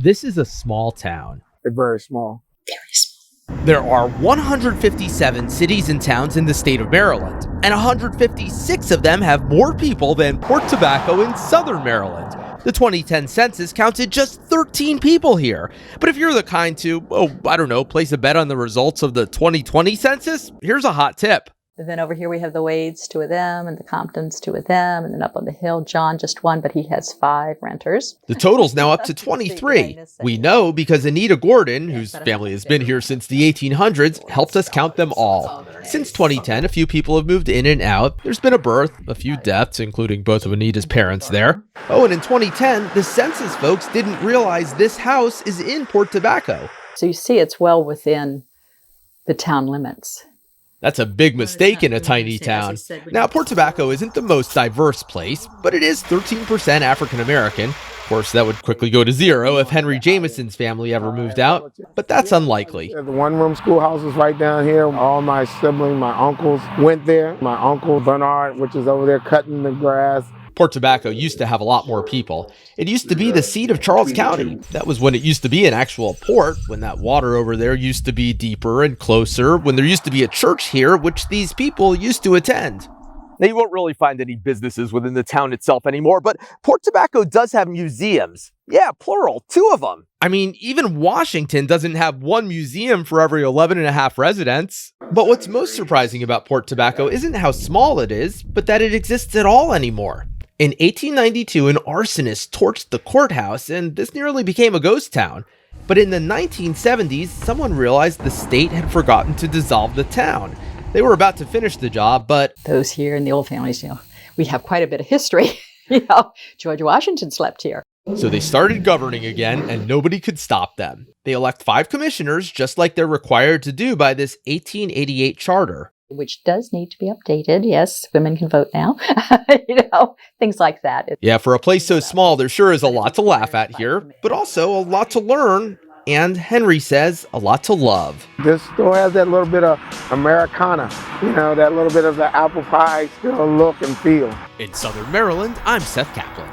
This is a small town. They're very small. There are 157 cities and towns in the state of Maryland, and 156 of them have more people than Port Tobacco in southern Maryland. The 2010 census counted just 13 people here. But if you're the kind to, place a bet on the results of the 2020 census, here's a hot tip. And then over here we have the Wades, 2 of them, and the Comptons, 2 of them, and then up on the hill, John just 1, but he has 5 renters. The total's now up to 23. We know because Anita Gordon, whose family has been here since the 1800s, helped us count them all. Since 2010, a few people have moved in and out. There's been a birth, a few deaths, including both of Anita's parents there. Oh, and in 2010, the census folks didn't realize this house is in Port Tobacco. So you see it's well within the town limits. That's a big mistake in a tiny town. Now, Port Tobacco isn't the most diverse place, but it is 13% African American. Of course, that would quickly go to 0 if Henry Jameson's family ever moved out, but that's unlikely. The one-room schoolhouse is right down here. All my siblings, my uncles went there. My uncle Bernard, which is over there cutting the grass. Port Tobacco used to have a lot more people. It used to be the seat of Charles County. That was when it used to be an actual port, when that water over there used to be deeper and closer, when there used to be a church here, which these people used to attend. Now, you won't really find any businesses within the town itself anymore, but Port Tobacco does have museums. Yeah, plural, 2 of them. I mean, even Washington doesn't have 1 museum for every 11 and a half residents. But what's most surprising about Port Tobacco isn't how small it is, but that it exists at all anymore. In 1892, an arsonist torched the courthouse, and this nearly became a ghost town. But in the 1970s, someone realized the state had forgotten to dissolve the town. They were about to finish the job, but those here in the old families, we have quite a bit of history. George Washington slept here. So they started governing again, and nobody could stop them. They elect 5 commissioners, just like they're required to do by this 1888 charter. Which does need to be updated. Yes, women can vote now. Things like that. Yeah, for a place so small, there sure is a lot to laugh at here, but also a lot to learn. And Henry says a lot to love. This still has that little bit of Americana, that little bit of the apple pie still look and feel. In Southern Maryland, I'm Seth Kaplan.